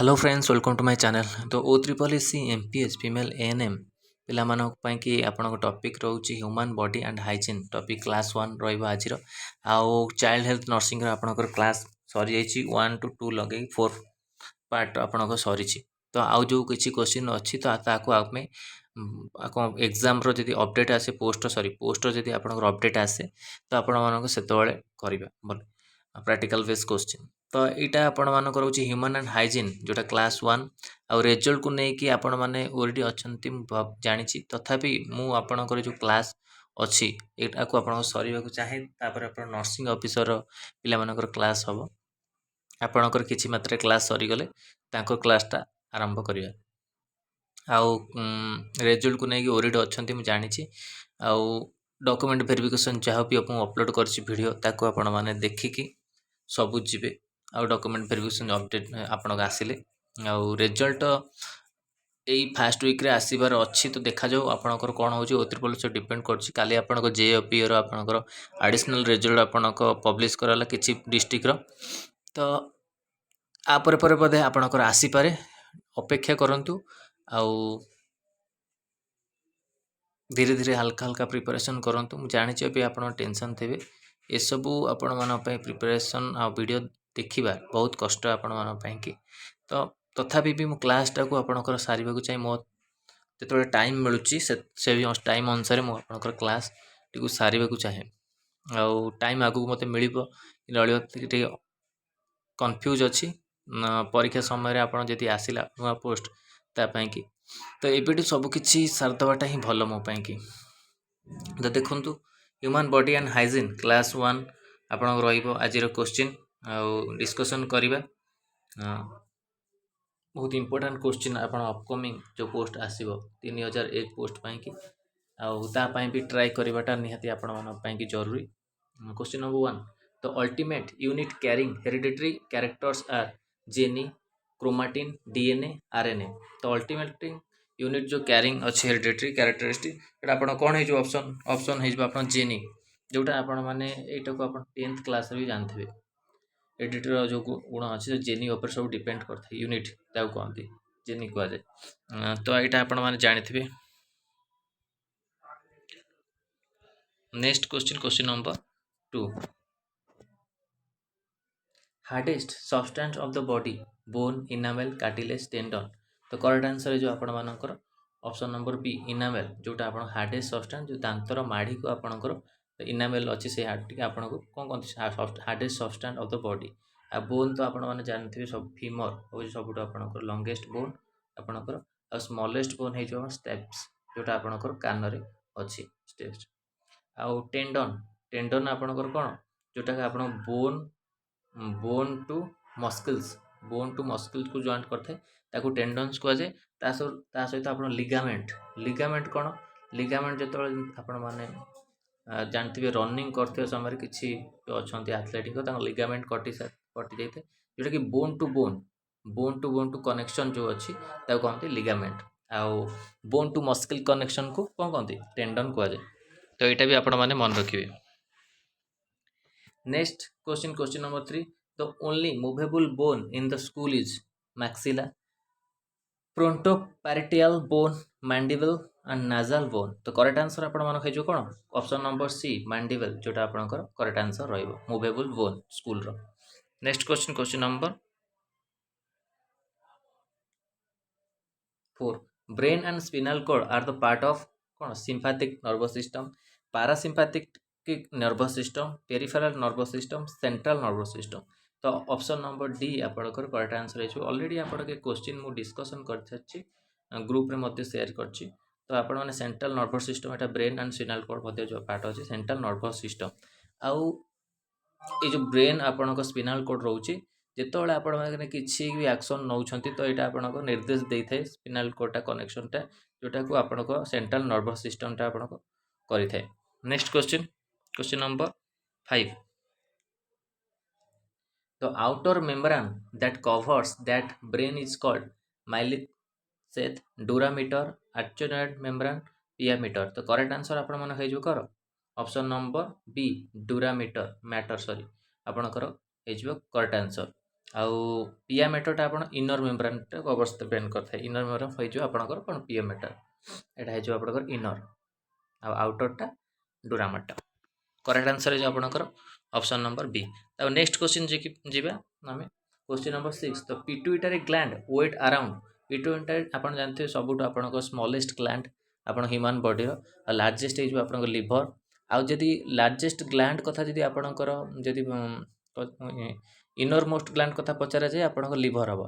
Hello friends welcome to my channel. तो O triple S C MPH female ANM पे आपन topic रोचे human body and hygiene topic class 1 रही आउ child health nursing आपनकर class सरी जाइए 1 to 2 लगे 4 पार्ट आपन सरी। तो आउ जो किसी क्वेश्चन अच्छी तो आम एग्जाम री अपडेट आसे पोस्ट जदि आप अपडेट आसे तो आपण से करवा प्रैक्टिकल बेस क्वेश्चन। तो यहाँ आपण मानक रोचे ह्यूमन एंड हाइजीन जोटा क्लास 1 आउ रिजल्ट को लेकिन आपण मैंने ओरिडी अच्छा जानी तथापि मुझे जो क्लास अच्छी यहाँ को आप सर चाहे आप नर्सिंग ऑफिसर पिलाମାନଙ୍କର क्लास हम आपणकर किसी मात्रा क्लास सरीगले क्लासटा आरंभ करिया आउ रिजल्ट को लेकिन ओरिडी अच्छा मुझे जानी आउ डॉक्यूमेंट वेरिफिकेशन जहाँ भी अपलोड कर वीडियो ताको आपण मैंने देखिकी सबू जी आउ डॉक्यूमेंट वेरिफिकेशन अपडेट आपन आसिले आउ रिजल्ट यही फास्ट वीक रे आसबार अच्छी तो देखा जाऊ आपंकर कौन हो ट्रिपल से डिपेंड कर आपन जेपीओर आपंकर एडिशनल रिजल्ट आपन पब्लिश कराला किसी डिस्ट्रिक्टर तो आपर पर बोधे आपणकर आसीपारे अपेक्षा करंतु आउ धीरे धीरे हल्का हल्का प्रिपरेशन करंतु मु जानि भी आप टेंशन थे ये सबू आपण मान प्रिपरेशन आ वीडियो देखा बहुत कष्ट आपण मान कि तो तथापि भी मु क्लासटा को आपणकर सारे चाहिए मो जो टाइम मिलूँ से टाइम अनुसार मुझे क्लास टी सारे चाहे आउ टाइम आगू मत मिल कन्फ्यूज अच्छी परीक्षा समय आपड़ जब आसला नुआ पोस्ट तापाई कि तो ये सबकि सारदेवाटा ही भल मो कि तो देखु human body and hygiene class 1 आप आज क्वेश्चन आउ डिस्कसन करवा बहुत इंपोर्टेंट क्वेश्चन आप अपकमिंग जो पोस्ट आसो 3001 पोस्ट पाई कि आउ भी ट्राए करवाटा निहाती आपण कि जरूरी। क्वेश्चन नंबर 1 तो ultimate unit carrying hereditary characters are gene chromatin DNA RNA. तो अल्टीमेट यूनिट जो कैरिंग अच्छे हेरिडिटरी कैरेक्टरिस्टिक आप कौन हो ऑप्शन हो जेनी जोटा आपण मैंने यहाँ को आप 10th क्लास भी जानते हैं हेरिडिटरी जो गुण अच्छे जेनी उपर सब डिपेंड करता है यूनिट कहते जेनी कहुए तो यहाँ आपण मैंने जानी। Next question number 2 hardest substance of the body bone enamel cartilage tendon. तो करेक्ट आंसर जो आपण मानकर ऑप्शन नंबर बी इनामेल जोटा आप हार्डेस्ट सब्सटेंस जो दांतर माड़ी को आपणकर इनामेल अच्छी से हार्ट आपन को कौन कहते hardest substance of the body आ बोन तो आपण मैंने जानते सब फीमर हूँ सब आपणकर लंगेस्ट बोन आपणकर आ स्मॉलेस्ट बोन हो स्टेप्स जोटा आपणकर कान रे अच्छी स्टेप्स आउ टेंडन टेंडन आपणकर कौन जोटा आप बोन बोन टू मस्किल्स को जॉइंट करते टेंडन्स कहुए सहित आप लिगामेंट कौन लिगामेंट जो आपण मैंने जानते रनिंग करते समय किसी अच्छा एथलेटिक लिगामेंट कटि जाए जोटा कि बोन टू कनेक्शन जो अच्छी कहते लिगामेंट आउ बोन टू मस्किल कनेक्शन को कौन कहते टेंडन कहुए। तो यहाँ भी आपण मैंने मन रखिए। Next question number 3 the only movable bone in the skull is maxilla frontoparietal bone mandible and nasal bone। तो करेक्ट आंसर आपण मन खै कौन ऑप्शन नंबर सी mandible जोटा आपनकर करेक्ट आंसर रहइबो मूवेबल बोन स्कूल रो। Next question number 4 brain and spinal cord are the part of कौन sympathetic nervous system parasympathetic nervous system peripheral nervous system central nervous system. तो option number D आपनकर correct answer है already आपण के question मु discussion कर group रे मध्य share करछि। तो आपण माने central nervous system Etah brain and spinal cord मध्य जो पार्ट अछि सेंट्रल नर्वस सिस्टम आउ ये जो ब्रेन आपणक स्पिनल कॉर्ड रोचे जितेबाला आपण मैंने किसी भी एक्शन नौ तो यहाँ आपको निर्देश दे था स्पिनल कॉर्डटा कनेक्शनटा जोटा को आपणक सेंट्रल नर्वस सिस्टमटा आपणक करें। नेक्स्ट क्वेश्चन नंबर 5 तो outer membrane that covers that brain is called myelin sheath dura mater arachnoid membrane pia mater. तो करेक्ट आंसर आपण मन हो कर option number B dura mater matter sorry आपणकर करेक्ट आंसर आउ पिया मेटरटा आपण इनर मेम्ब्रेन अवस्था डिपेंड करता है इनर मेम्ब्रेन हो आपंकर कौन पिया मेटर यहाँ हो आपंकर इनर आउटरटा डुरामाटा करेक्ट आंसर है आपंकर ऑप्शन नंबर बी। तो नेक्स्ट क्वेश्चन जीवा आम क्वेश्चन नंबर 6 तो pituitary gland weight around pituitary आप जानते हैं सबुठ आप स्मॉलेस्ट ग्लैंड आप ह्यूमन बॉडी लार्जेस्ट हो आप लिभर आउ जदि लार्जेस्ट ग्लैंड कथा जदि आपणकर जदि इनर मोस्ट ग्लैंड कथा पचरा जाए आपंकर लिभर हम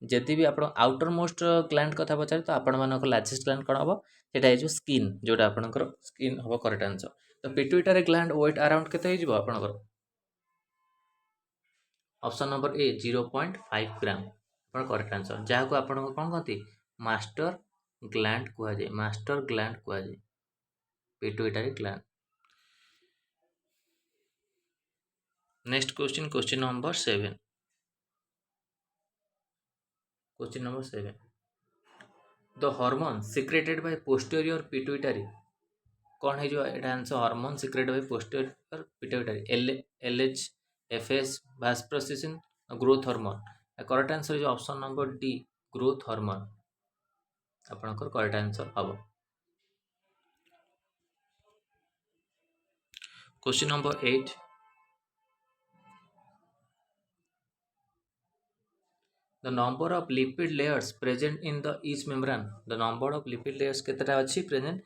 जदि भी आप आउटर मोस्ट ग्लैंड कथा पचारे तो आपण मान लार्जेस्ट ग्लैंड कौन हम सेटा हो स्किन जोटा आपंकर स्किन हम करेक्ट आंसर। तो पिट्यूटरी ग्लैंड वेट अराउंड केते हो आपंकर ऑप्शन नंबर ए 0.5 ग्राम आप करेक्ट आंसर जहाँ को आप कौन कहते मास्टर ग्लैंड कहुए मास्टर ग्लैंड कहुए pituitary gland. Next question question number 7 question number 7 the hormone secreted by posterior pituitary कौन है answer hormone secreted by posterior pituitary LH FS vasopressin growth hormone correct answer है option number D growth hormone आपनकर correct answer हम। Question number 8 the number of lipid layers present in the each membrane the number of lipid layers केतेटा अछि present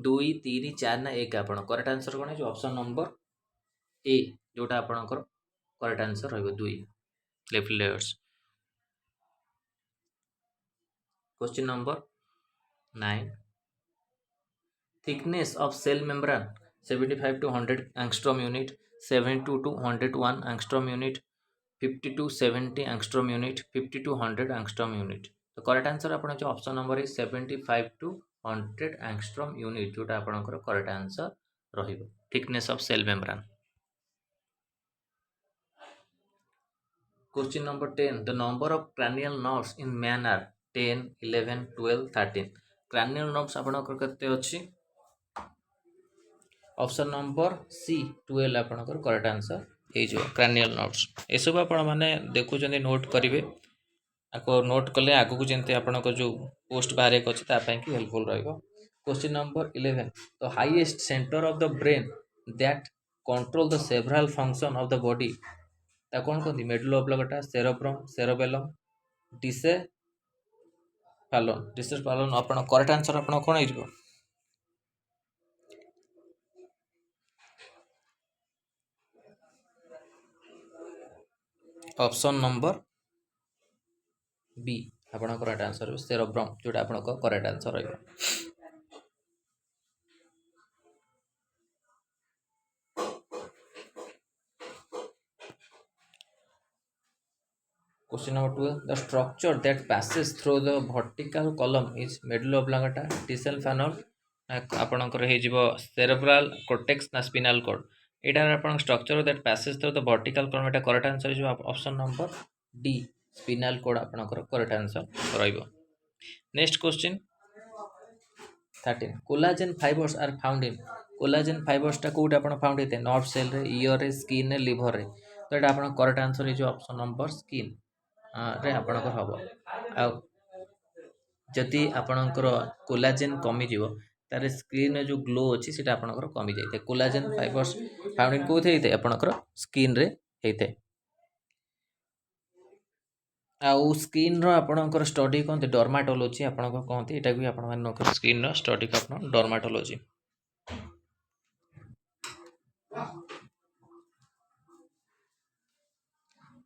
2 3 4 ना 1 आपण correct answer कोन है option number A जोटा आपणकर correct answer रहइबो 2 lipid layers. Question number 9 thickness of cell membrane 75 to 100 angstrom unit 72 to 101 angstrom unit 50 to 70 angstrom unit 50 to 100 angstrom unit तो correct answer आपण जो option number 75 to 100 angstrom unit जोटा आपणकर correct answer रहिबो thickness of cell membrane. Question number 10 the number of cranial nerves in man are 10 11 12 13 cranial nerves आपणकर केते अछि option number सी 12 आपणकर करेक्ट आंसर हे जो cranial nerves ए सब आपण माने देखु जंदी नोट करिवे आको नोट कले आगु को जंती आपणकर जो पोस्ट बारे को अछि ता पय कि हेल्पफुल रहइबो। Question number 11 the highest center of the brain that control the several function of the body ता कौन कहती मेडुला ऑब्लांगेटा सेरेब्रम सेरेबेलम डिसेफालन आपण करेक्ट आंसर आपण कोन हिजबो ऑप्शन नंबर बी आपण करेक्ट आंसर सेरेब्रम जोटा आपण correct answer रहइबो। Question number 12 the structure that passes through the vertical column is medulla oblongata distal funnel आपणकर हे जीवो cerebral cortex ना spinal cord एटार आपण structure that passes through the vertical column एटा correct answer जो option number D spinal cord आपणकर correct answer रहइबो। Next question 13 collagen fibers are found in collagen fibers टा कोड आपण फाउंड हेते नर्व सेल रे ईयर रे स्किन रे लिवर रे तो एटा आपण करेक्ट आंसर हे जो ऑप्शन नंबर स्किन रे आपणकर हम आ जदि आपणकर कोलाजेन कमी जीवो तारे स्किन जो ग्लो अछि सेटा आपणकर कमी जाइते कोलाजेन फाइबर्स फाउंड इन कोथे हेते आपणकर स्किन रे हेते आउ स्किन रो आपणकर स्टडी कोनते डर्माटोलॉजी आपणकर कहते एटा भी आपण मानकर स्किन रो स्टडी का आपण dermatology.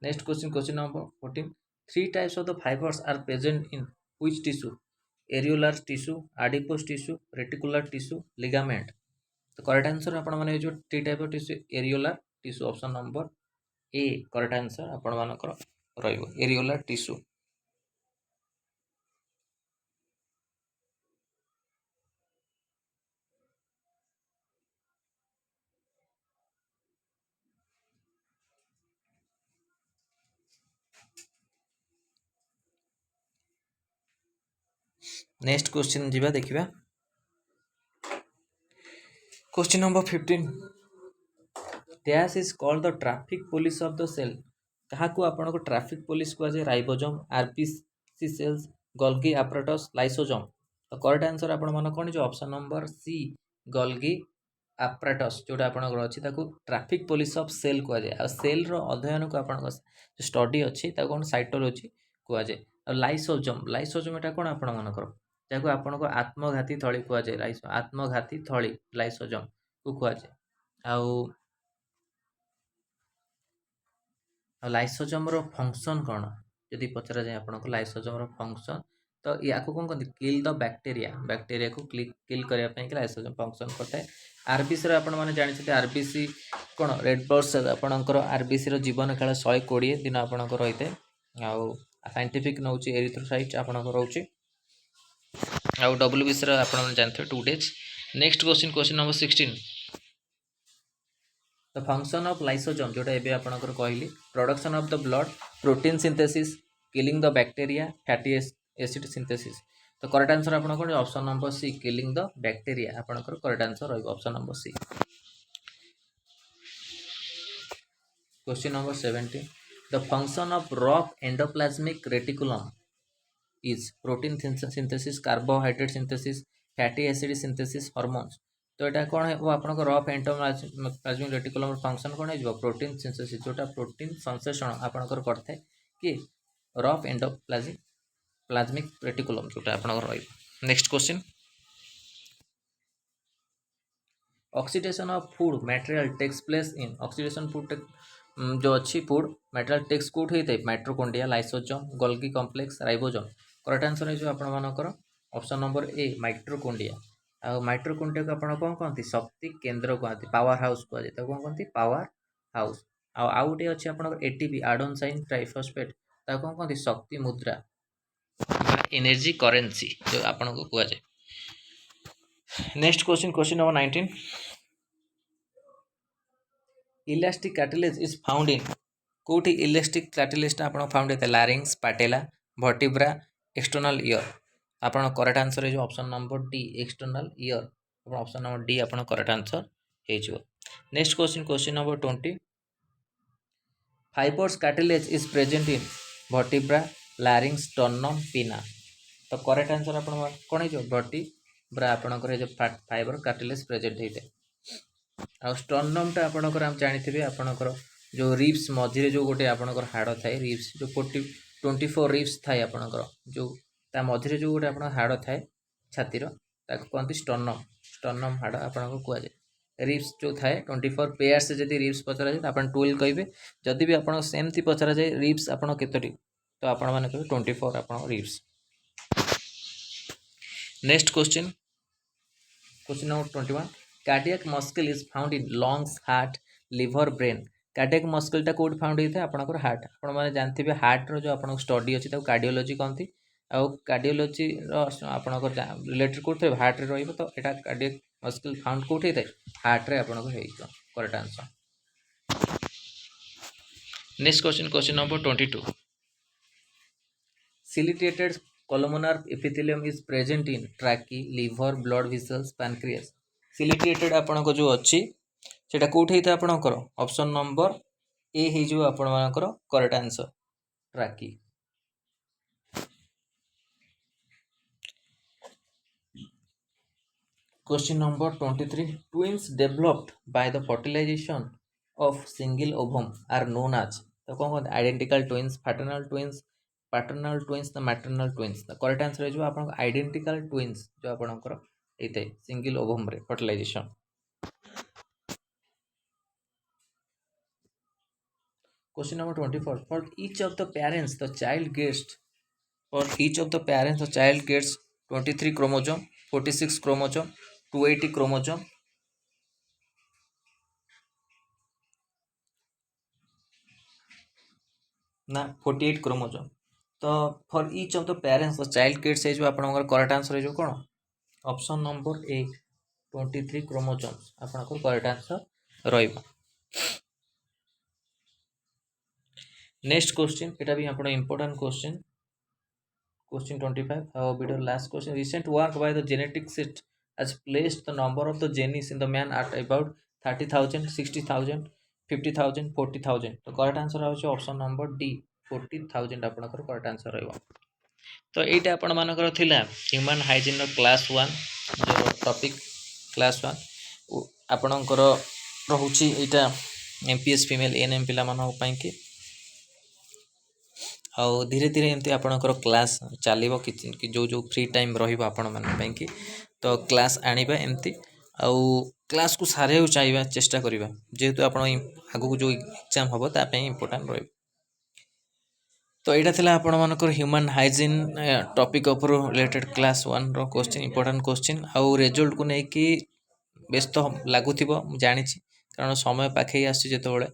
Next question question number 14 three types of the fibers are present in which tissue areolar tissue adipose tissue reticular tissue ligament तो करेक्ट आंसर आपण माने जो three type of tissue areolar tissue option number A correct answer आपण मानकर रहइबो areolar tissue. Next question जीवा देखिबा question number 15 dash is called the traffic police of the cell କାହାକୁ ଆପଣଙ୍କୁ ଟ୍ରାଫିକ୍ ପୋଲିସ କୁହାଯାଏ? Ribosome, RBC cells, Golgi apparatus, lysosome. ତ correct answer ଆପଣମାନେ କ'ଣ ହେଇଯିବ? Option number C Golgi apparatus ଯେଉଁଟା ଆପଣଙ୍କର ଅଛି ତାକୁ ଟ୍ରାଫିକ୍ ପୋଲିସ ଅଫ୍ ସେଲ୍ କୁହାଯାଏ। ଆଉ ସେଲ୍ର ଅଧ୍ୟୟନକୁ ଆପଣଙ୍କ ଷ୍ଟଡି ଅଛି ତାକୁ କ'ଣ ସାଇଟୋଲୋଜି କୁହାଯାଏ। ଆଉ ଲାଇସୋଜୋମ୍ ଏଟା କ'ଣ ଆପଣମାନଙ୍କର ଯାହାକୁ ଆପଣଙ୍କ ଆତ୍ମଘାତୀ ଥଳି କୁହାଯାଏ। ଆତ୍ମଘାତୀ ଥଳି ଲାଇସୋଜୋମ୍କୁ କୁହାଯାଏ। ଆଉ ଲାଇସୋଜୋମ୍ର ଫଙ୍କସନ୍ କ'ଣ ଯଦି ପଚରାଯାଏ ଆପଣଙ୍କୁ ଲାଇସୋଜୋମ୍ର ଫଙ୍କସନ୍, ତ ୟାକୁ କ'ଣ କହନ୍ତି? କିଲ୍ ଦ ବ୍ୟାକ୍ଟେରିଆକୁ କିଲ୍ କରିବା ପାଇଁକି ଲାଇସୋଜୋମ୍ ଫଙ୍କସନ୍ କରିଥାଏ। ଆରବିସିର ଆପଣମାନେ ଜାଣିଛନ୍ତି ଆରବିସି କ'ଣ ରେଡ୍ ବ୍ଲଡ୍ ସେଲ୍ ଆପଣଙ୍କର ଆରବିସିର ଜୀବନ କାଳ 120 ଦିନ ଆପଣଙ୍କର ରହିଥାଏ। ଆଉ ସାଇଣ୍ଟିଫିକ୍ ନେଉଛି ଏରିଥ୍ରୋସାଇଟ୍ ଆପଣଙ୍କର ରହୁଛି। ଆଉ ଡବ୍ଲ୍ୟୁବିସିର ଆପଣମାନେ ଜାଣିଥିବେ 2 days। Next question number 16 the function of lysosome जोटा एबे आपनकर कहली production of the blood, protein synthesis, killing the bacteria, fatty acid synthesis. तो करेक्ट आंसर आपन कोन option number C killing the bacteria आपनकर करेक्ट आंसर रहइबो option number C. Question number 17 the function of rough endoplasmic reticulum is protein synthesis, carbohydrate synthesis, fatty acid synthesis, hormones. तो यहाँ कौन है आप रफ एंडोप्लाज्मिक रेटिकुलम फंक्शन कौन हो protein synthesis जोटा प्रोटीन संश्लेषण आपनकर करथे कि रफ एंडोप्लाज्मिक रेटिकुलम जोटा आपनकर रही। Next question oxidation of food material takes place in oxidation food जो अच्छी फूड मटेरियल टेक्स कोट होता है mitochondria, lysosome, Golgi complex, ribosome. Correct answer है जो आपनकर ऑप्शन नंबर ए माइट्रोकोंडिया। आ माइट्रोकोंडिया को आपण कौन कहते? शक्ति केन्द्र कहते, पावर हाउस कह जाए कौन कहते? Power house. आउ गोटे अच्छे आप एटीपी आडोनसाइन ट्राइफॉस्फेट कौन कहते? शक्ति मुद्रा, एनर्जी करेन्सी जो आपन को कह जाए। Next question number 19 elastic cartilage is found in कोठी इलास्टिक कार्टिलेज आप फाउंड होता है larynx, patella, vertebra, external ear. आपन करेक्ट आंसर है जो option number D external ear. Option number D आपन करेक्ट आंसर हो। Next question number 20 fibres cartilage is present in vertebra, larynx, sternum, pinna. तो correct answer आप कौन हो vertebra आपनकर जो फाइबर कार्टिलेज प्रेजेंट होता है। आ स्टर्नमटा आपनकर हम जानिथिबे आपनकर जो रिब्स मझिरे जो गोटे आपनकर हाड़ थाए रिब्स जो 24 रिब्स थाए आपनकर जो ता मझिरे जो गोटे आपन हाड़ थाए छातीर ताको कहते स्टर्नम हाड़ आपन को जाए। रिब्स जो थाए 24 पेयर से जदि रिब्स पचरा जाए आपन 12 कहिबे, जदि भी आपन सेमती पचरा जाए रिब्स आपन केतोटी तो आपन माने कहिबे 24 आपन ribs. Next question number 21 cardiac muscle is found in lungs, heart, liver, brain. Cardiac मस्कलटा कोड फाउंड होता है आपनकर हार्ट। आपण माने जानथिबे हार्ट रो जो आपन स्टडी अछि ताको कार्डियोलॉजी कहंती। आ कार्डियोलॉजी रो आपनकर रिलेटेड कोड थे हार्ट रे रहइबो तो एटा कार्डियक मस्कल फाउंड कोड होता है हार्ट रे आपनकर हेइतो correct answer. Next question number 22 ciliated columnar epithelium is present in trachea, liver, blood vessels, pancreas। सिलिटेटेड आपन को जो अच्छी सेटा कोठी होता आपनकर ऑप्शन नंबर ए हे जो आपन मानकर correct answer trachea. Question number 23 twins developed by the fertilization of single ovum are known as। तो कौन कहते? आइडेंटिकल ट्विंस, पैटर्नल ट्विंस ना मैटरनल ट्विंस। तो करेक्ट आंसर है जो आपन आइडेंटिकल ट्विंस जो आपनकर एते सिंगल ओवम रे fertilisation. Question number 24 for each of the parents the child gets 23 chromosome, 46 chromosome, 280 chromosome, ना 48 क्रोमोसोम। तो for each of the parents the child gets है जो आपनकर करेक्ट आंसर है जो कोन ऑप्शन नंबर ए 23 क्रोमोसोम्स आपनकर करेक्ट आंसर रहइबो। नेक्स्ट क्वेश्चन एटा भी आपण important question 25 our video last question recent work by the geneticists has placed the number of the genes in the man at about 30,000, 60,000, 50,000 40,000 तो correct answer होची option number D 40,000 आपनकर correct answer रहइबो तो एटा आपण मानकर थिला human hygiene रो class 1 जो topic class 1 आपणकर रहुची एटा MPS female ANM पिला मानक पई कि आउ धीरे धीरे एमती आपणकर क्लास चलिबो कि जो फ्री टाइम रहिबो आपण मन पई कि तो क्लास आनिबा एमती आउ क्लास को सारे चाहिए चेष्टा करिबा जेहेतु आपण आगु जो एग्जाम हबो ता पई इंपोर्टेंट रहइबो तो यहाँ थिला आपण मानकर ह्यूमन हाइजीन टॉपिक ऊपर रिलेटेड क्लास 1 रो क्वेश्चन इंपोर्टेंट क्वेश्चन आउ रिजल्ट को लेकि व्यस्त लागुथिबो जानि कारण समय पाखे आसी जेतबेले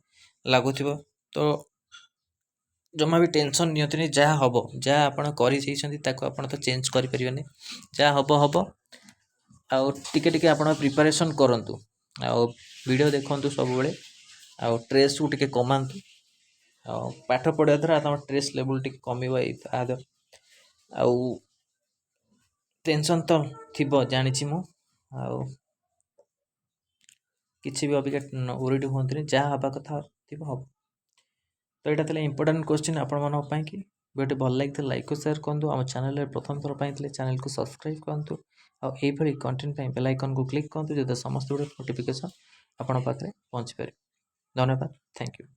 लागुथिबो तो जमा भी टेंशन नियंत्रण जहाँ हबो जहाँ आपण करि छैछंती ताको आपण तो चेंज करि परिबेनी जहाँ हबो हबो आउ टिके टिके आपण प्रिपरेशन करंतु आउ वीडियो देखंतु सब बेले आउ स्ट्रेस को टिके कमांतु आउ पाठ पढ़ा द्वारा तम स्ट्रेस लेवल टिके कमिबो आउ टेंशन तो थिबो जानि मु आउ किसी भी अबिका ओरिड हुंतनी जहाँ हबा कथा थिबो हबो तो यहाँ था इंपोर्टेंट क्वेश्चन आपण मानक पई कि वीडियो भल लगी लाइक और शेयर करंतु हम चैनल प्रथम थर पाइले चैनल को सब्सक्राइब करंतु आ एई भली कंटेंट पई बेल आइकन को क्लिक करंतु जते समस्त वीडियो नोटिफिकेशन आपण पाखरे पहुंची पारे धन्यवाद थैंक यू।